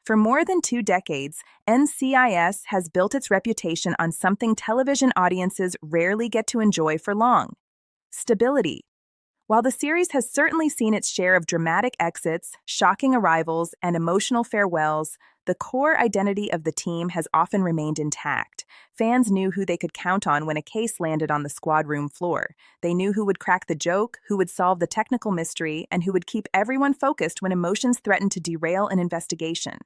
For more than 2 decades, NCIS has built its reputation on something television audiences rarely get to enjoy for long: stability. While the series has certainly seen its share of dramatic exits, shocking arrivals, and emotional farewells, the core identity of the team has often remained intact. Fans knew who they could count on when a case landed on the squad room floor. They knew who would crack the joke, who would solve the technical mystery, and who would keep everyone focused when emotions threatened to derail an investigation.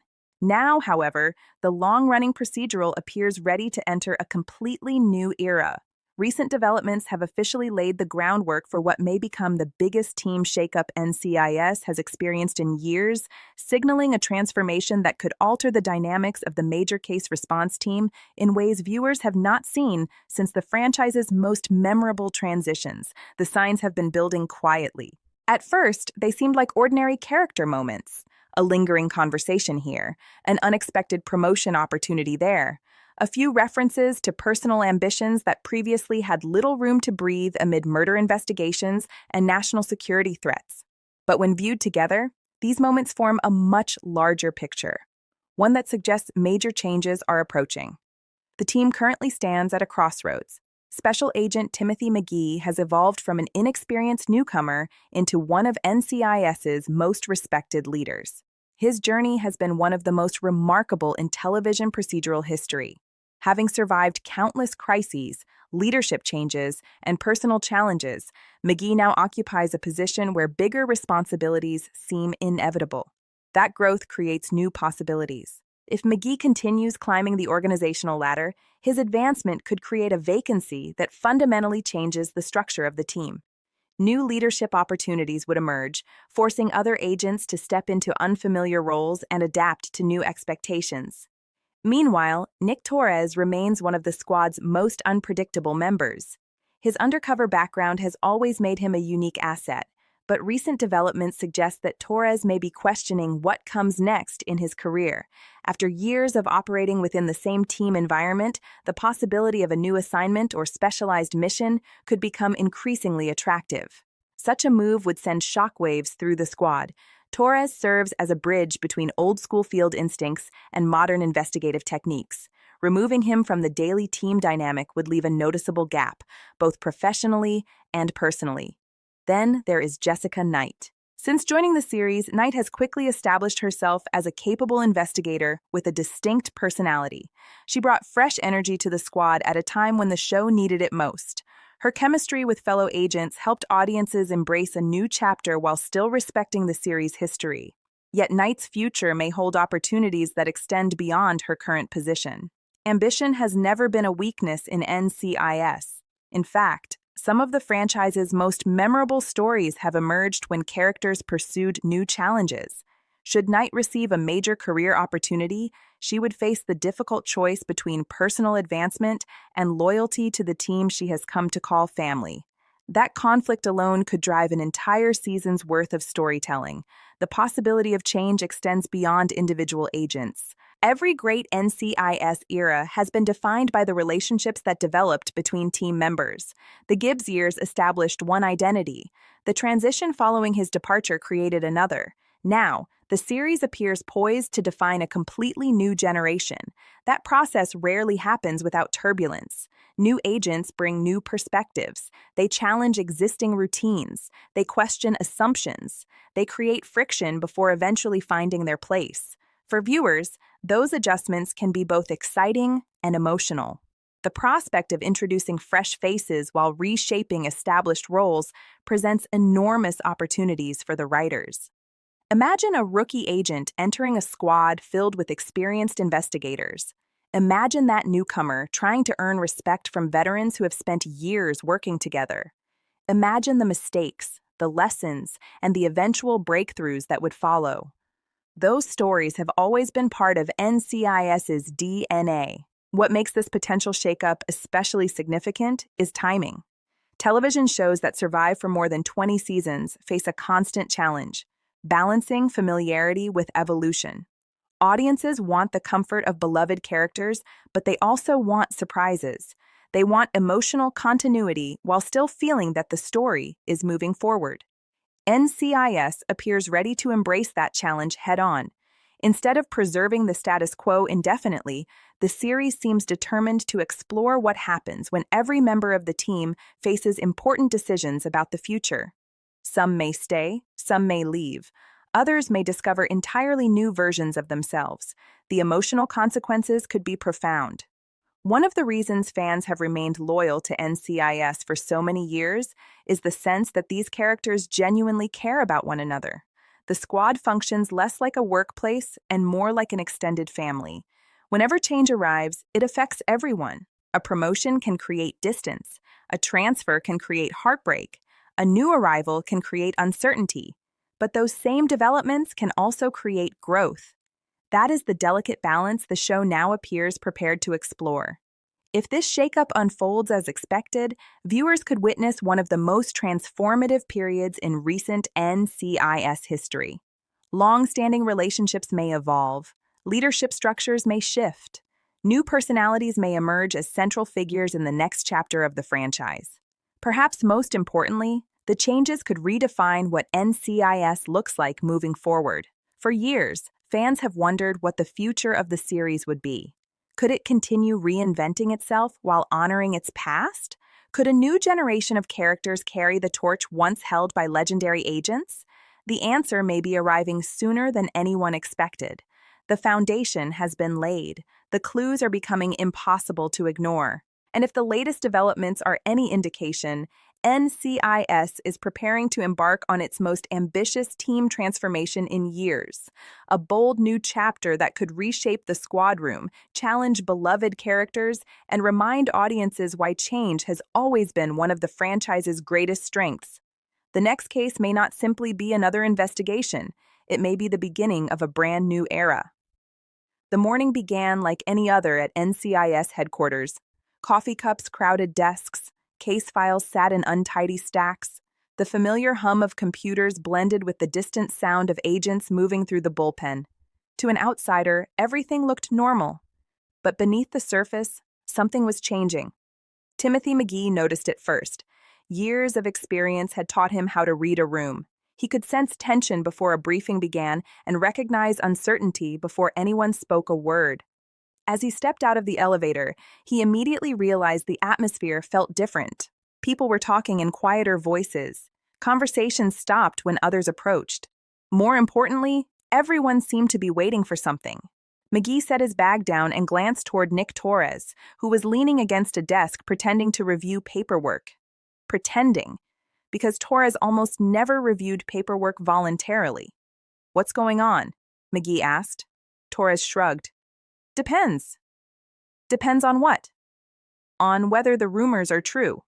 Now, however, the long-running procedural appears ready to enter a completely new era. Recent developments have officially laid the groundwork for what may become the biggest team shakeup NCIS has experienced in years, signaling a transformation that could alter the dynamics of the major case response team in ways viewers have not seen since the franchise's most memorable transitions. The signs have been building quietly. At first, they seemed like ordinary character moments: a lingering conversation here, an unexpected promotion opportunity there, a few references to personal ambitions that previously had little room to breathe amid murder investigations and national security threats. But when viewed together, these moments form a much larger picture, one that suggests major changes are approaching. The team currently stands at a crossroads. Special Agent Timothy McGee has evolved from an inexperienced newcomer into one of NCIS's most respected leaders. His journey has been one of the most remarkable in television procedural history. Having survived countless crises, leadership changes, and personal challenges, McGee now occupies a position where bigger responsibilities seem inevitable. That growth creates new possibilities. If McGee continues climbing the organizational ladder, his advancement could create a vacancy that fundamentally changes the structure of the team. New leadership opportunities would emerge, forcing other agents to step into unfamiliar roles and adapt to new expectations. Meanwhile, Nick Torres remains one of the squad's most unpredictable members. His undercover background has always made him a unique asset, but recent developments suggest that Torres may be questioning what comes next in his career. After years of operating within the same team environment, the possibility of a new assignment or specialized mission could become increasingly attractive. Such a move would send shockwaves through the squad. Torres serves as a bridge between old-school field instincts and modern investigative techniques. Removing him from the daily team dynamic would leave a noticeable gap, both professionally and personally. Then there is Jessica Knight. Since joining the series, Knight has quickly established herself as a capable investigator with a distinct personality. She brought fresh energy to the squad at a time when the show needed it most. Her chemistry with fellow agents helped audiences embrace a new chapter while still respecting the series' history. Yet Knight's future may hold opportunities that extend beyond her current position. Ambition has never been a weakness in NCIS. In fact, some of the franchise's most memorable stories have emerged when characters pursued new challenges. Should Knight receive a major career opportunity, she would face the difficult choice between personal advancement and loyalty to the team she has come to call family. That conflict alone could drive an entire season's worth of storytelling. The possibility of change extends beyond individual agents. Every great NCIS era has been defined by the relationships that developed between team members. The Gibbs years established one identity. The transition following his departure created another. Now, the series appears poised to define a completely new generation. That process rarely happens without turbulence. New agents bring new perspectives. They challenge existing routines. They question assumptions. They create friction before eventually finding their place. For viewers, those adjustments can be both exciting and emotional. The prospect of introducing fresh faces while reshaping established roles presents enormous opportunities for the writers. Imagine a rookie agent entering a squad filled with experienced investigators. Imagine that newcomer trying to earn respect from veterans who have spent years working together. Imagine the mistakes, the lessons, and the eventual breakthroughs that would follow. Those stories have always been part of NCIS's DNA. What makes this potential shakeup especially significant is timing. Television shows that survive for more than 20 seasons face a constant challenge: balancing familiarity with evolution. Audiences want the comfort of beloved characters, but they also want surprises. They want emotional continuity while still feeling that the story is moving forward. NCIS appears ready to embrace that challenge head-on. Instead of preserving the status quo indefinitely, the series seems determined to explore what happens when every member of the team faces important decisions about the future. Some may stay, some may leave. Others may discover entirely new versions of themselves. The emotional consequences could be profound. One of the reasons fans have remained loyal to NCIS for so many years is the sense that these characters genuinely care about one another. The squad functions less like a workplace and more like an extended family. Whenever change arrives, it affects everyone. A promotion can create distance. A transfer can create heartbreak. A new arrival can create uncertainty. But those same developments can also create growth. That is the delicate balance the show now appears prepared to explore. If this shakeup unfolds as expected, viewers could witness one of the most transformative periods in recent NCIS history. Long-standing relationships may evolve, leadership structures may shift, new personalities may emerge as central figures in the next chapter of the franchise. Perhaps most importantly, the changes could redefine what NCIS looks like moving forward. For years, fans have wondered what the future of the series would be. Could it continue reinventing itself while honoring its past? Could a new generation of characters carry the torch once held by legendary agents? The answer may be arriving sooner than anyone expected. The foundation has been laid. The clues are becoming impossible to ignore. And if the latest developments are any indication, NCIS is preparing to embark on its most ambitious team transformation in years. A bold new chapter that could reshape the squad room, challenge beloved characters, and remind audiences why change has always been one of the franchise's greatest strengths. The next case may not simply be another investigation. It may be the beginning of a brand new era. The morning began like any other at NCIS headquarters. Coffee cups crowded desks. Case files sat in untidy stacks. The familiar hum of computers blended with the distant sound of agents moving through the bullpen. To an outsider, everything looked normal. But beneath the surface, something was changing. Timothy McGee noticed it first. Years of experience had taught him how to read a room. He could sense tension before a briefing began and recognize uncertainty before anyone spoke a word. As he stepped out of the elevator, he immediately realized the atmosphere felt different. People were talking in quieter voices. Conversations stopped when others approached. More importantly, everyone seemed to be waiting for something. McGee set his bag down and glanced toward Nick Torres, who was leaning against a desk pretending to review paperwork. Pretending, because Torres almost never reviewed paperwork voluntarily. "What's going on?" McGee asked. Torres shrugged. "Depends." "Depends on what?" "On whether the rumors are true."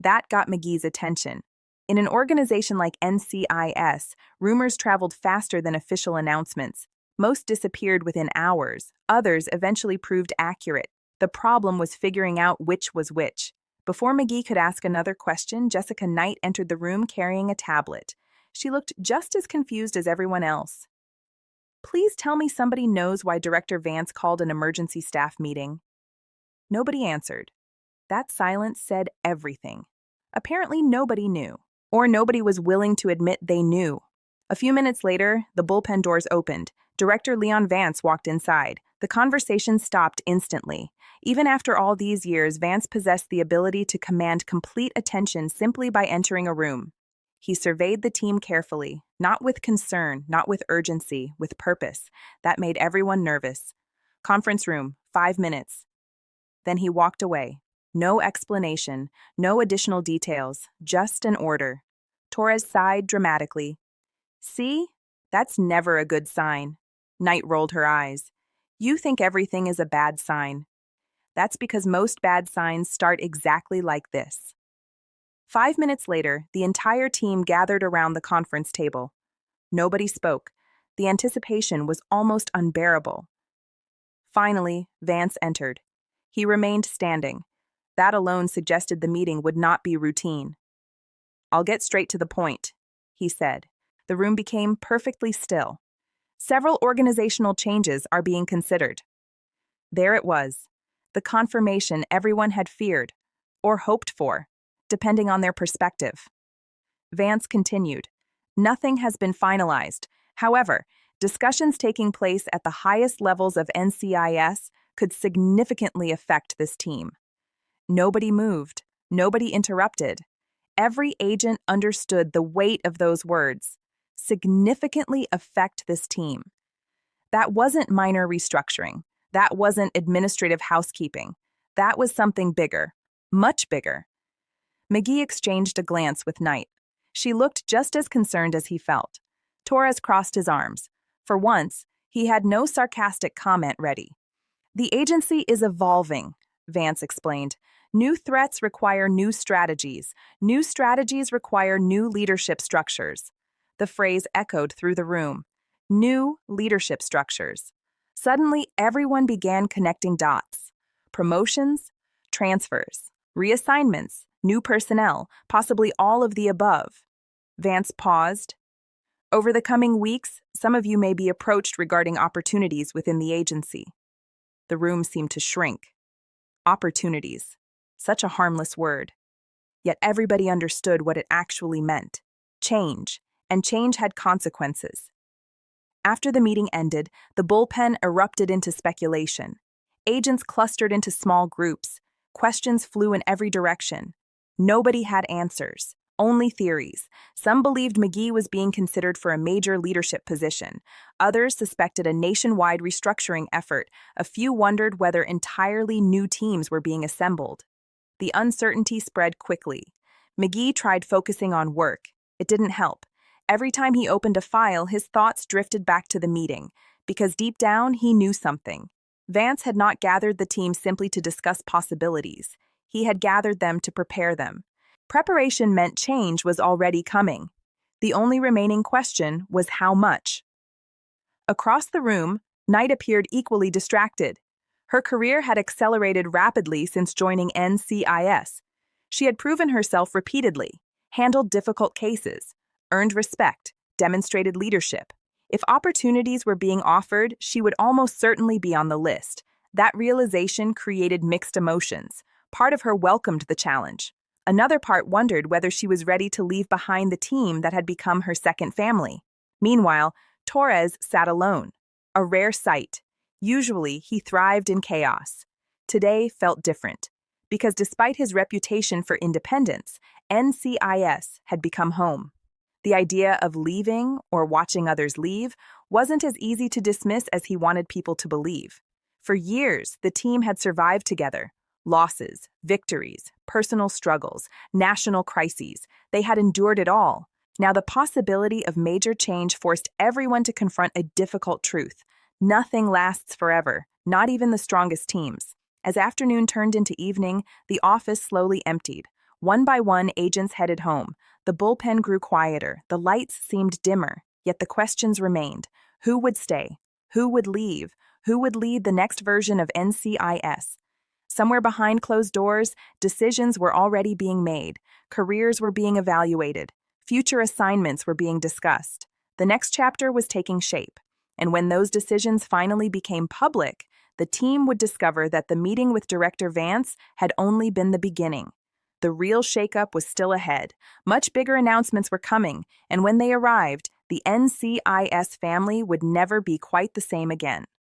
That got McGee's attention. In an organization like NCIS, rumors traveled faster than official announcements. Most disappeared within hours. Others eventually proved accurate. The problem was figuring out which was which. Before McGee could ask another question, Jessica Knight entered the room carrying a tablet. She looked just as confused as everyone else. "Please tell me somebody knows why Director Vance called an emergency staff meeting." Nobody answered. That silence said everything. Apparently nobody knew, or nobody was willing to admit they knew. A few minutes later, the bullpen doors opened. Director Leon Vance walked inside. The conversation stopped instantly. Even after all these years, Vance possessed the ability to command complete attention simply by entering a room. He surveyed the team carefully, not with concern, not with urgency, with purpose. That made everyone nervous. "Conference room, 5 minutes." Then he walked away. No explanation, no additional details, just an order. Torres sighed dramatically. "See? That's never a good sign." Knight rolled her eyes. "You think everything is a bad sign. That's because most bad signs start exactly like this." 5 minutes later, the entire team gathered around the conference table. Nobody spoke. The anticipation was almost unbearable. Finally, Vance entered. He remained standing. That alone suggested the meeting would not be routine. "I'll get straight to the point," he said. The room became perfectly still. "Several organizational changes are being considered." There it was, the confirmation everyone had feared, or hoped for, depending on their perspective. Vance continued. "Nothing has been finalized. However, Discussions taking place at the highest levels of NCIS could significantly affect this team. Nobody moved. Nobody interrupted. Every agent understood the weight of those words. Significantly affect this team. That wasn't minor restructuring. That wasn't administrative housekeeping. That was something bigger, much bigger. McGee exchanged a glance with Knight. She looked just as concerned as he felt. Torres crossed his arms. For once, he had no sarcastic comment ready. The agency is evolving, Vance explained. New threats require new strategies. New strategies require new leadership structures. The phrase echoed through the room. New leadership structures. Suddenly, everyone began connecting dots. Promotions, transfers, reassignments, new personnel, possibly all of the above. Vance paused. Over the coming weeks, some of you may be approached regarding opportunities within the agency. The room seemed to shrink. Opportunities. Such a harmless word. Yet everybody understood what it actually meant. Change. And change had consequences. After the meeting ended, the bullpen erupted into speculation. Agents clustered into small groups. Questions flew in every direction. Nobody had answers, only theories. Some believed McGee was being considered for a major leadership position. Others suspected a nationwide restructuring effort. A few wondered whether entirely new teams were being assembled. The uncertainty spread quickly. McGee tried focusing on work. It didn't help. Every time he opened a file, his thoughts drifted back to the meeting, because deep down, he knew something. Vance had not gathered the team simply to discuss possibilities. He had gathered them to prepare them. Preparation meant change was already coming. The only remaining question was how much. Across the room, Knight appeared equally distracted. Her career had accelerated rapidly since joining NCIS. She had proven herself repeatedly, handled difficult cases, earned respect, demonstrated leadership. If opportunities were being offered, she would almost certainly be on the list. That realization created mixed emotions. Part of her welcomed the challenge. Another part wondered whether she was ready to leave behind the team that had become her second family. Meanwhile, Torres sat alone. A rare sight. Usually, he thrived in chaos. Today felt different, because despite his reputation for independence, NCIS had become home. The idea of leaving or watching others leave wasn't as easy to dismiss as he wanted people to believe. For years, the team had survived together. Losses, victories, personal struggles, national crises. They had endured it all. Now the possibility of major change forced everyone to confront a difficult truth. Nothing lasts forever, not even the strongest teams. As afternoon turned into evening, the office slowly emptied. One by one, agents headed home. The bullpen grew quieter, the lights seemed dimmer, yet the questions remained. Who would stay? Who would leave? Who would lead the next version of NCIS? Somewhere behind closed doors, decisions were already being made. Careers were being evaluated. Future assignments were being discussed. The next chapter was taking shape. And when those decisions finally became public, the team would discover that the meeting with Director Vance had only been the beginning. The real shakeup was still ahead. Much bigger announcements were coming, and when they arrived, the NCIS family would never be quite the same again.